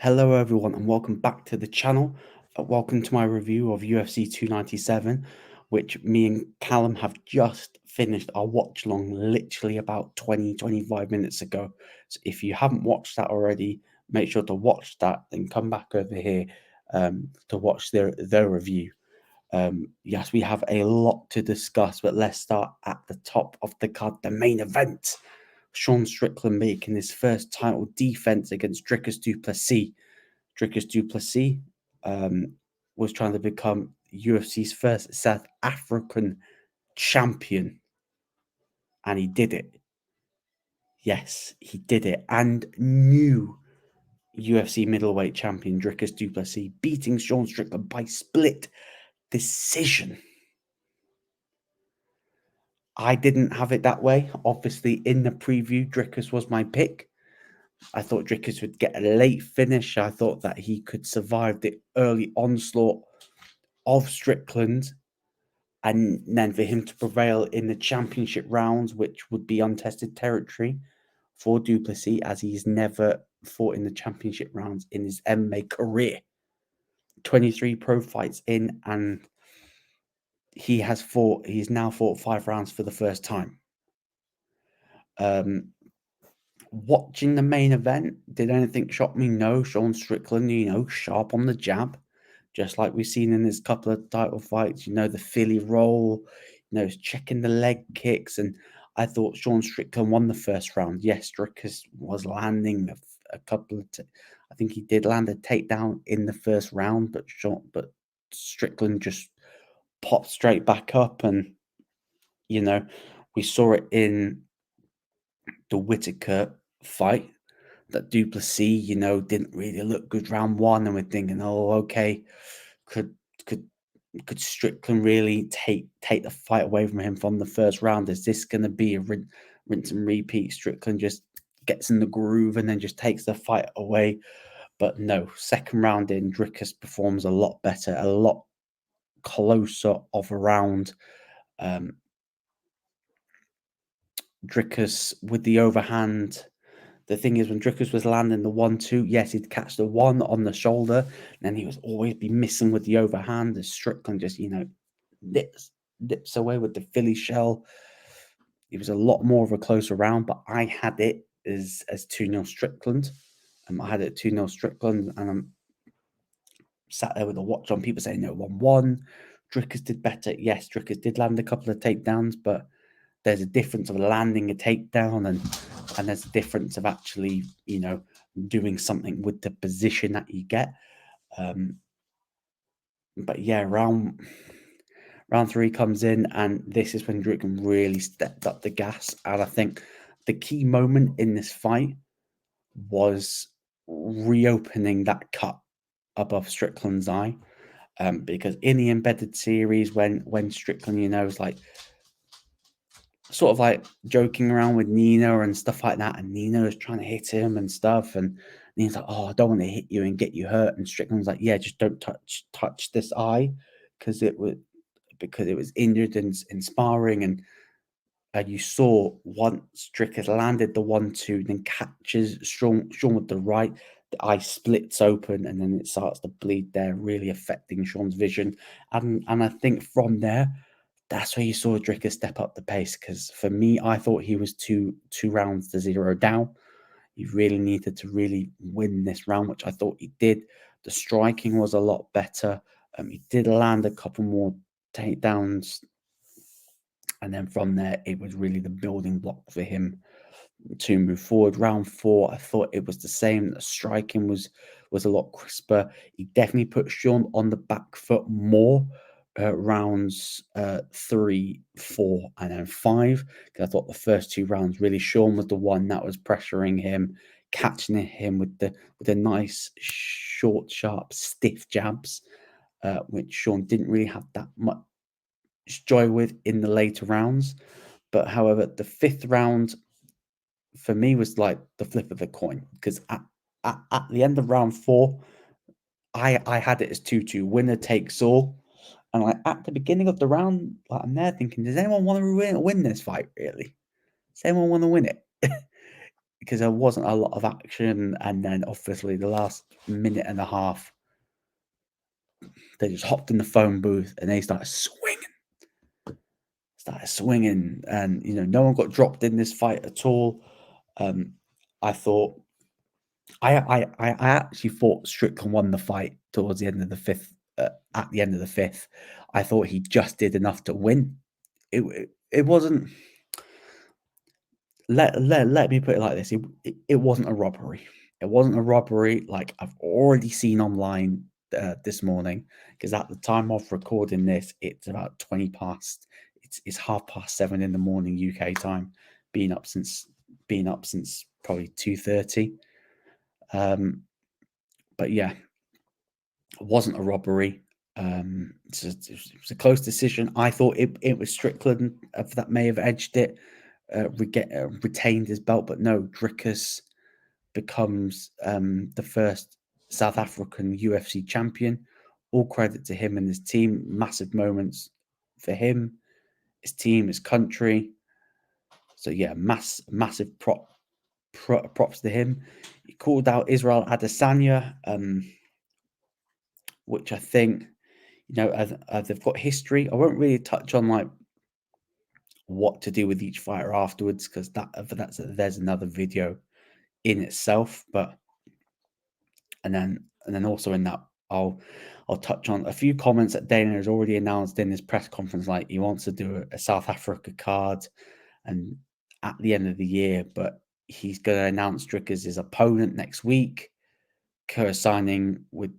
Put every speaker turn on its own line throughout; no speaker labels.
Hello everyone and welcome back to the channel. Welcome to my review of UFC 297, which me and Callum have just finished our watch long literally about 20-25 minutes ago. So if you haven't watched that already, make sure to watch that and come back over here to watch their review. Yes, we have a lot to discuss, but let's start at the top of the card, the main event. Sean Strickland making his first title defense against Dricus Du Plessis. Dricus Du Plessis was trying to become UFC's first South African champion, and he did it. Yes, he did it. And new UFC middleweight champion Dricus Du Plessis beating Sean Strickland by split decision. I didn't have it that way. Obviously, in the preview, Dricus was my pick. I thought Dricus would get a late finish. I thought that he could survive the early onslaught of Strickland, and then for him to prevail in the championship rounds, which would be untested territory for Du Plessis, as he's never fought in the championship rounds in his MMA career. 23 pro fights in, and he's now fought 5 rounds for the first time. Watching the main event, did anything shock me? No. Sean Strickland, sharp on the jab, just like we've seen in his couple of title fights. The Philly roll, checking the leg kicks. And I thought Sean Strickland won the first round. Yes, Dricus was landing a couple of... I think he did land a takedown in the first round, but Strickland just popped straight back up. And, we saw it in the Whittaker fight that Du Plessis, didn't really look good round one, and we're thinking, oh, okay, could Strickland really take the fight away from him from the first round? Is this going to be a rinse and repeat? Strickland just gets in the groove and then just takes the fight away. But no, second round in, Dricus performs a lot better, a lot closer of a round. Dricus with the overhand. The thing is, when Dricus was landing the 1-2, yes, he'd catch the one on the shoulder, and then he was always be missing with the overhand. As Strickland just, dips away with the Philly shell. It was a lot more of a closer round, but I had it as 2-0 Strickland. I had it 2-0 Strickland, and I'm sat there with a watch on. People saying, 1-1. Dricus did better. Yes, Dricus did land a couple of takedowns, but there's a difference of landing a takedown and there's a difference of actually, doing something with the position that you get. But yeah, round 3 comes in, and this is when Strickland really stepped up the gas. And I think the key moment in this fight was reopening that cut above Strickland's eye. Because in the embedded series, when Strickland, is like sort of like joking around with Nina and stuff like that, and Nina is trying to hit him and stuff, and Nina's like, oh, I don't want to hit you and get you hurt, and Strickland's like, yeah, just don't touch this eye, because it was injured in sparring. And you saw once Dricus landed the 1-2, then catches Sean with the right, the eye splits open, and then it starts to bleed there, really affecting Sean's vision. And I think from there, that's where you saw Dricus step up the pace, because for me, I thought he was two rounds to 0 down. He really needed to really win this round, which I thought he did. The striking was a lot better. He did land a couple more takedowns, and then from there, it was really the building block for him to move forward. Round 4, I thought it was the same. The striking was a lot crisper. He definitely put Sean on the back foot more. Rounds 3, 4, and then 5. Because I thought the first 2 rounds, really, Sean was the one that was pressuring him, catching him with the nice, short, sharp, stiff jabs, which Sean didn't really have that much joy with in the later rounds. But however, the 5th round for me was like the flip of the coin, because at the end of round 4, I had it as 2-2, winner takes all. And like at the beginning of the round, like, I'm there thinking, does anyone want to win this fight, really? Does anyone want to win it? because there wasn't a lot of action, and then obviously the last minute and a half, they just hopped in the phone booth and they started swinging, and no one got dropped in this fight at all. I thought I actually thought Strickland won the fight towards the end of the fifth. At the end of the fifth, I thought he just did enough to win. It wasn't. Let me put it like this: it wasn't a robbery. It wasn't a robbery like I've already seen online this morning, because at the time of recording this, it's about 20 past. It's 7:30 in the morning UK time. Been up since probably 2:30. But yeah, it wasn't a robbery. It was a close decision. I thought it was Strickland that may have edged it, retained his belt, but no, Dricus becomes the first South African UFC champion. All credit to him and his team. Massive moments for him, his team, his country. So yeah, massive props to him. He called out Israel Adesanya, which I think, they've got history. I won't really touch on like what to do with each fighter afterwards, because there's another video in itself. But and then also in that, I'll touch on a few comments that Dana has already announced in his press conference, like he wants to do a South Africa card and at the end of the year, but he's going to announce Dricus' opponent next week, co-signing with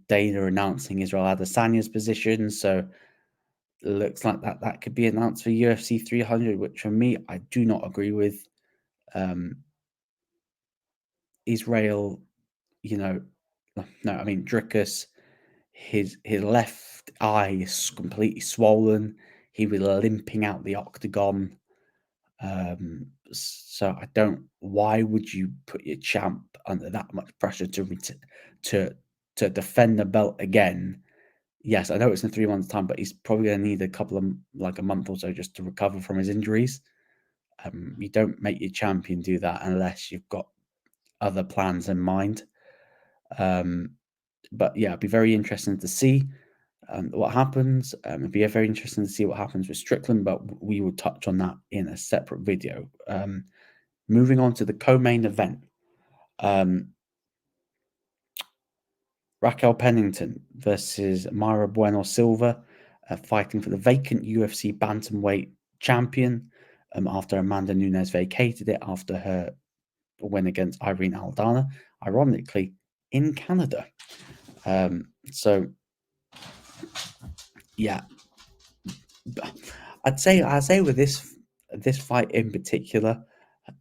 Dana announcing Israel Adesanya's position. So it looks like that could be announced for UFC 300, which for me, I do not agree with. Israel, no, I mean, Dricus, his left eye is completely swollen. He was limping out the octagon. So I don't. Why would you put your champ under that much pressure to defend the belt again? Yes, I know it's in 3 months' time, but he's probably going to need a month or so just to recover from his injuries. You don't make your champion do that unless you've got other plans in mind. But yeah, it'd be very interesting to see what happens. It'd be very interesting to see what happens with Strickland, but we will touch on that in a separate video. Moving on to the co-main event. Raquel Pennington versus Mayra Bueno Silva, fighting for the vacant UFC Bantamweight champion after Amanda Nunes vacated it after her win against Irene Aldana, ironically, in Canada. So, yeah, I'd say with this fight in particular,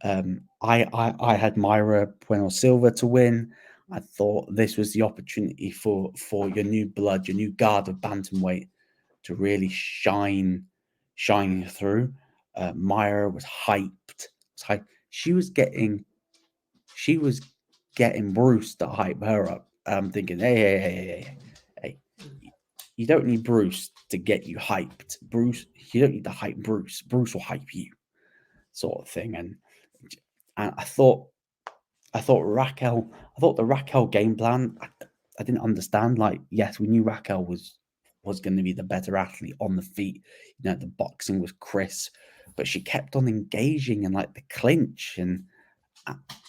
I had Mayra Bueno Silva to win. I thought this was the opportunity for your new blood, your new guard of bantamweight, to really shine through. Mayra was hyped. She was getting Bruce to hype her up. I'm thinking, hey, you don't need Bruce to get you hyped. You don't need to hype Bruce. Bruce will hype you, sort of thing. And I thought the Raquel game plan, I didn't understand. Like, yes, we knew Raquel was going to be the better athlete on the feet. The boxing was crisp, but she kept on engaging in like the clinch, and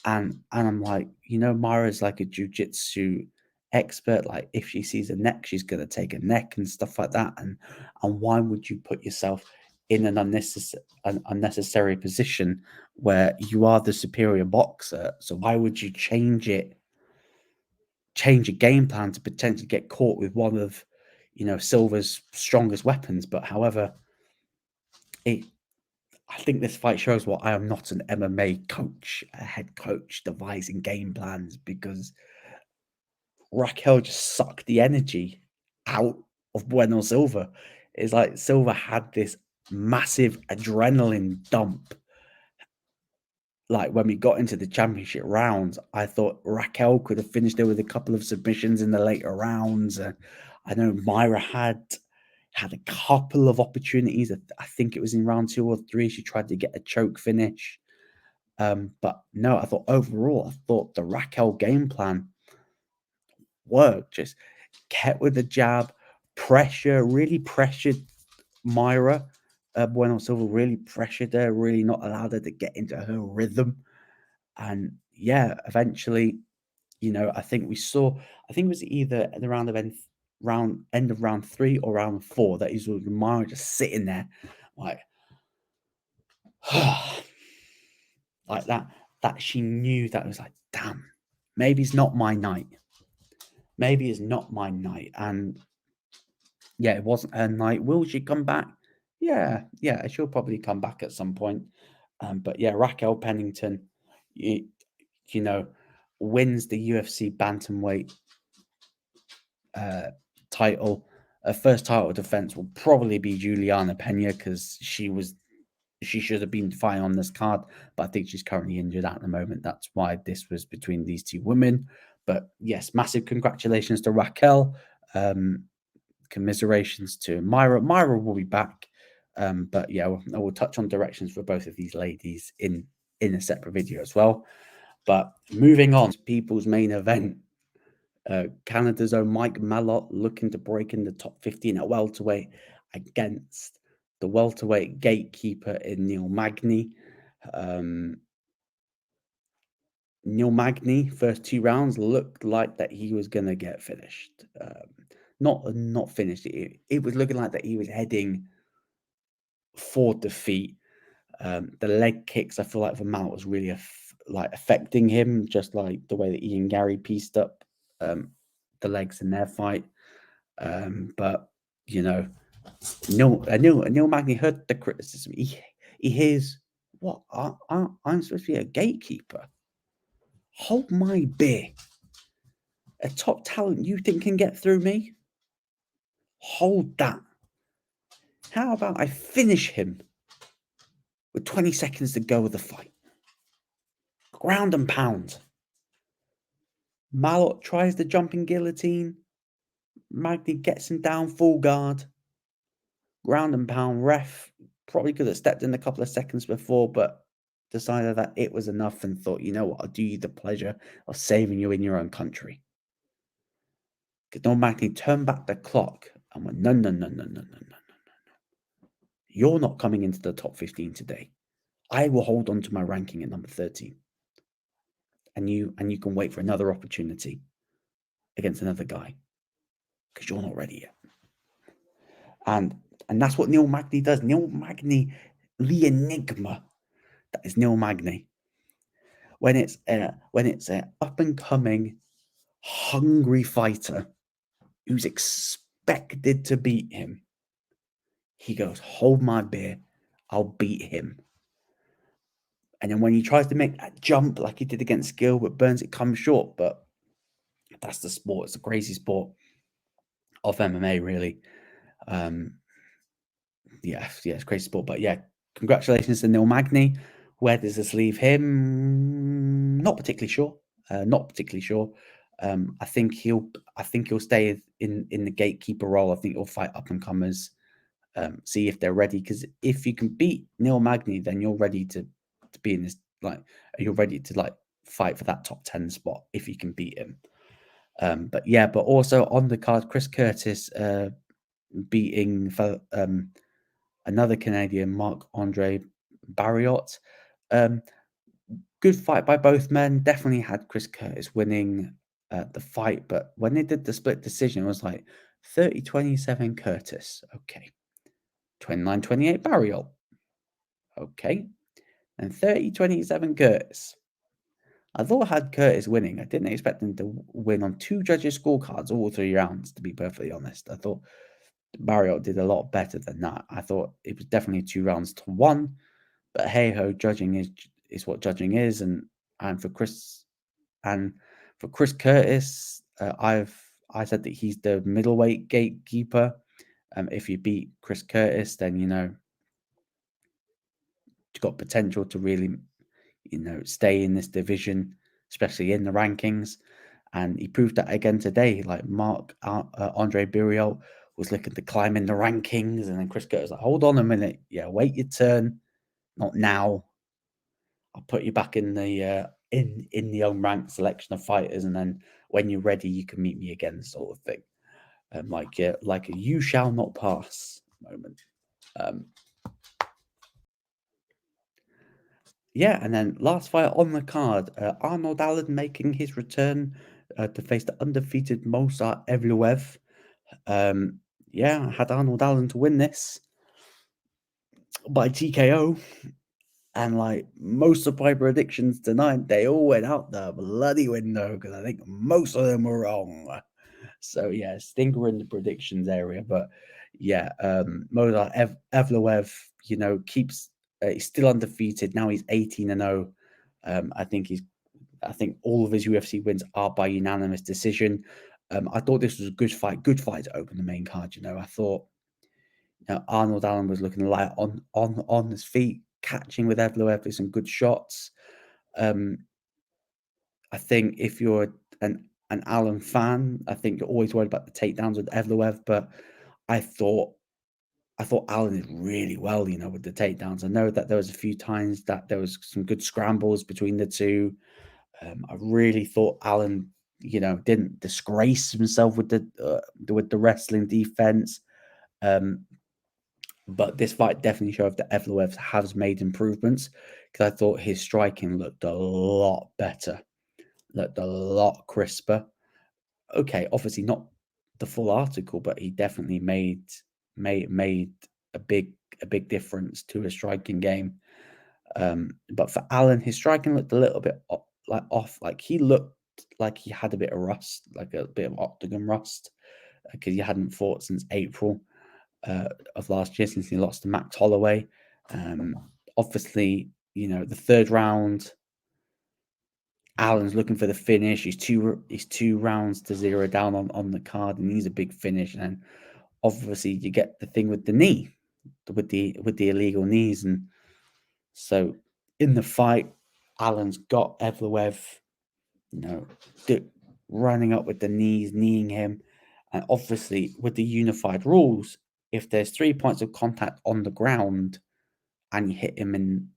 I'm like, Mara's like a jiu-jitsu expert. Like, if she sees a neck, she's gonna take a neck and stuff like that. And why would you put yourself in an unnecessary position where you are the superior boxer? So why would you change a game plan to potentially get caught with one of Silva's strongest weapons? But however, I think this fight shows why I am not an MMA coach, a head coach devising game plans, because Raquel just sucked the energy out of Bueno Silva. It's like Silva had this massive adrenaline dump. Like, when we got into the championship rounds, I thought Raquel could have finished it with a couple of submissions in the later rounds. I know Mayra had a couple of opportunities. I think it was in round 2 or 3. She tried to get a choke finish. But no, I thought overall, the Raquel game plan worked. Just kept with the jab, really pressured Myra. Bueno Silva really pressured her, really not allowed her to get into her rhythm. And yeah, eventually, I think it was either at the end of round 3 or round 4 that he's with Myra just sitting there like, like that she knew that it was like, damn, maybe it's not my night. Maybe it's not my night. And yeah, it wasn't her night. Will she come back? Yeah, she'll probably come back at some point. But yeah, Raquel Pennington, you, you know, wins the UFC Bantamweight title. Her first title defense will probably be Juliana Pena because she should have been fighting on this card, but I think she's currently injured at the moment. That's why this was between these two women. But yes, massive congratulations to Raquel. Commiserations to Myra. Myra will be back. But yeah, we'll touch on directions for both of these ladies in a separate video as well. But moving on, people's main event. Canada's own Mike Mallot looking to break in the top 15 at welterweight against the welterweight gatekeeper in Neil Magny. Neil Magny, first 2 rounds looked like that he was going to get finished. Not finished. It was looking like that he was heading for defeat. The leg kicks, I feel like for Mallot was really affecting him, just like the way that Ian Gary pieced up the legs in their fight. But Neil Magny heard the criticism. He hears, what? I'm supposed to be a gatekeeper. Hold my beer. A top talent you think can get through me? Hold that. How about I finish him with 20 seconds to go of the fight? Ground and pound. Mallot tries the jumping guillotine. Magny gets him down full guard. Ground and pound. Ref probably could have stepped in a couple of seconds before, but decided that it was enough and thought, you know what, I'll do you the pleasure of saving you in your own country. Neil Magny turned back the clock and went, no. You're not coming into the top 15 today. I will hold on to my ranking at number 13. And you can wait for another opportunity against another guy because you're not ready yet. And that's what Neil Magny does. Neil Magny, the enigma that is Neil Magny. When it's a up and coming, hungry fighter who's expected to beat him, he goes, hold my beer, I'll beat him. And then when he tries to make that jump like he did against Gilbert Burns, it comes short. But that's the sport. It's a crazy sport of MMA, really. It's a crazy sport. But yeah, congratulations to Neil Magny. Where does this leave him? Not particularly sure. I think he'll stay in the gatekeeper role. I think he'll fight up and comers, see if they're ready. Because if you can beat Neil Magny, then you're ready to be in this, you're ready to fight for that top 10 spot if you can beat him. But also on the card, Chris Curtis beating another Canadian, Marc-Andre Barriot. Good fight by both men. Definitely had Chris Curtis winning the fight, but when they did the split decision, it was like 30-27 Curtis. Okay. 29-28 Barriot. Okay. And 30-27 Curtis. I thought I had Curtis winning. I didn't expect him to win on 2 judges' scorecards all 3 rounds, to be perfectly honest. I thought Barriot did a lot better than that. I thought it was definitely 2 rounds to 1. But hey ho, judging is what judging is, and for Chris Curtis, I said that he's the middleweight gatekeeper. If you beat Chris Curtis, then you've got potential to really stay in this division, especially in the rankings. And he proved that again today. Like Marc-Andre Barriot was looking to climb in the rankings, and then Chris Curtis was like, hold on a minute, yeah, wait your turn. Not now. I'll put you back in the unranked selection of fighters, and then when you're ready, you can meet me again, sort of thing. Like a you shall not pass moment. Yeah, and then last fight on the card, Arnold Allen making his return to face the undefeated Movar Evloev. Yeah, I had Arnold Allen to win this by TKO, and like most of my predictions tonight, they all went out the bloody window because I think most of them were wrong. So yeah, stinker in the predictions area, but yeah, Movar Evloev, keeps he's still undefeated now. He's 18-0. I think all of his UFC wins are by unanimous decision. I thought this was a good fight to open the main card. I thought Arnold Allen was looking light on his feet, catching with Evloev with some good shots. I think if you're an Allen fan, I think you're always worried about the takedowns with Evloev, but I thought Allen did really well, with the takedowns. I know that there was a few times that there was some good scrambles between the two. I really thought Allen, didn't disgrace himself with the wrestling defense. But this fight definitely showed that Evloev has made improvements, because I thought his striking looked a lot better, looked a lot crisper. Okay, obviously not the full article, but he definitely made a big difference to his striking game. But for Allen, his striking looked a little bit off. Like he looked like he had a bit of rust, like a bit of octagon rust, because he hadn't fought since April of last year, since he lost to Max Holloway. Obviously, the third round, Allen's looking for the finish. He's 2 rounds to 0 down on the card, and he's a big finish. And obviously, you get the thing with the knee, with the illegal knees, and so in the fight, Allen's got Evloev, running up with the knees, kneeing him, and obviously with the unified rules, if there's 3 points of contact on the ground and you hit him in,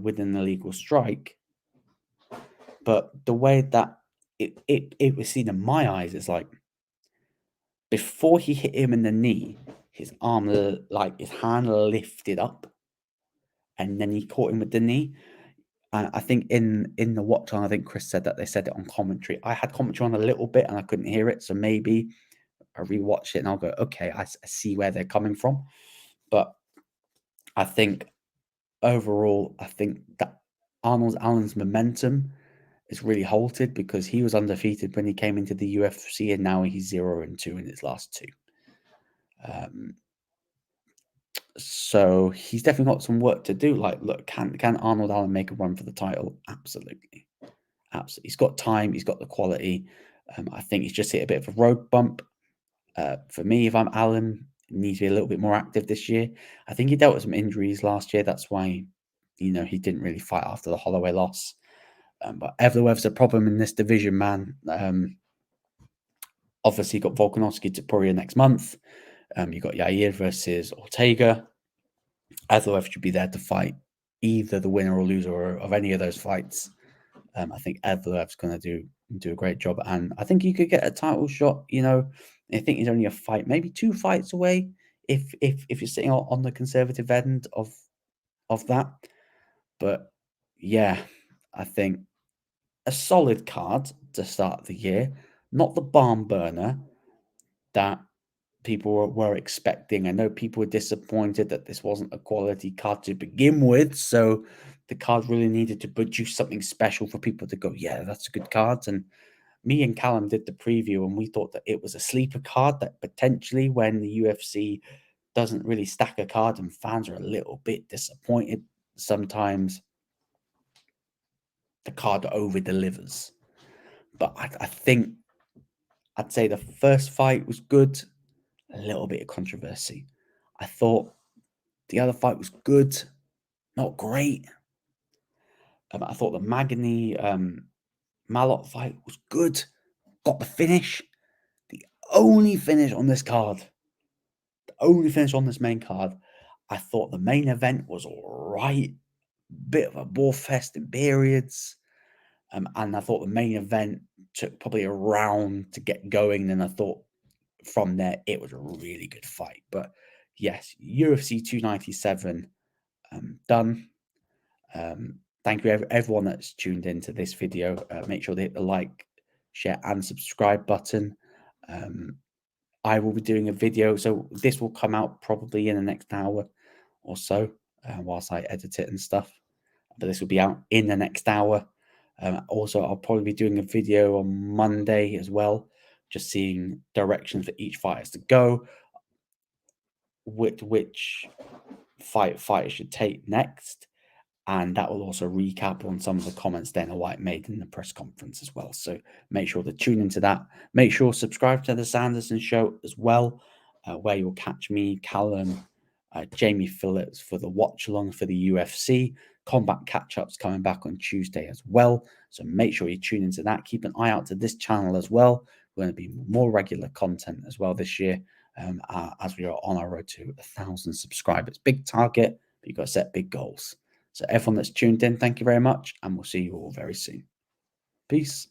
with an illegal strike, but the way that it was seen in my eyes, it's like before he hit him in the knee, his arm, like his hand lifted up, and then he caught him with the knee. I think in the watch on, I think Chris said that they said it on commentary. I had commentary on a little bit and I couldn't hear it, so maybe I rewatch it and I'll go, okay, I see where they're coming from. But I think overall, I think that Arnold Allen's momentum is really halted, because he was undefeated when he came into the UFC, and now he's 0-2 in his last two. So he's definitely got some work to do. Like, look, can Arnold Allen make a run for the title? Absolutely. He's got time. He's got the quality. I think he's just hit a bit of a road bump. For me, if I'm Allen, he needs to be a little bit more active this year. I think he dealt with some injuries last year. That's why, he didn't really fight after the Holloway loss. But Evloev's a problem in this division, man. Obviously, you got Volkanovski to Poirier next month. You got Yair versus Ortega. Evloev should be there to fight either the winner or loser of any of those fights. I think Evloev's going to do a great job, and I think he could get a title shot. I think he's only a fight, maybe 2 fights away, if you're sitting on the conservative end of that. But yeah, I think a solid card to start the year, not the barn burner that people were expecting. I know people were disappointed that this wasn't a quality card to begin with, so the card really needed to produce something special for people to go, yeah, that's a good card. And me and Callum did the preview, and we thought that it was a sleeper card, that potentially when the UFC doesn't really stack a card and fans are a little bit disappointed, sometimes the card over delivers. But I think I'd say the first fight was good, a little bit of controversy. I thought the other fight was good, not great. I thought the Magny Mallot fight was good, got the finish. The only finish on this card, the only finish on this main card, I thought the main event was all right, bit of a war fest in periods. And I thought the main event took probably a round to get going. And I thought from there, it was a really good fight. But yes, UFC 297 done. Thank you, everyone that's tuned into this video. Make sure to hit the like, share, and subscribe button. I will be doing a video, so this will come out probably in the next hour or so, whilst I edit it and stuff. But this will be out in the next hour. Also, I'll probably be doing a video on Monday as well, just seeing directions for each fighters to go, which fighters should take next. And that will also recap on some of the comments Dana White made in the press conference as well. So make sure to tune into that. Make sure to subscribe to the Sanderson Show as well, where you'll catch me, Callum, Jamie Phillips for the watch along for the UFC. Combat catch-ups coming back on Tuesday as well. So make sure you tune into that. Keep an eye out to this channel as well. We're going to be more regular content as well this year, as we are on our road to 1,000 subscribers. Big target, but you've got to set big goals. So everyone that's tuned in, thank you very much, and we'll see you all very soon. Peace.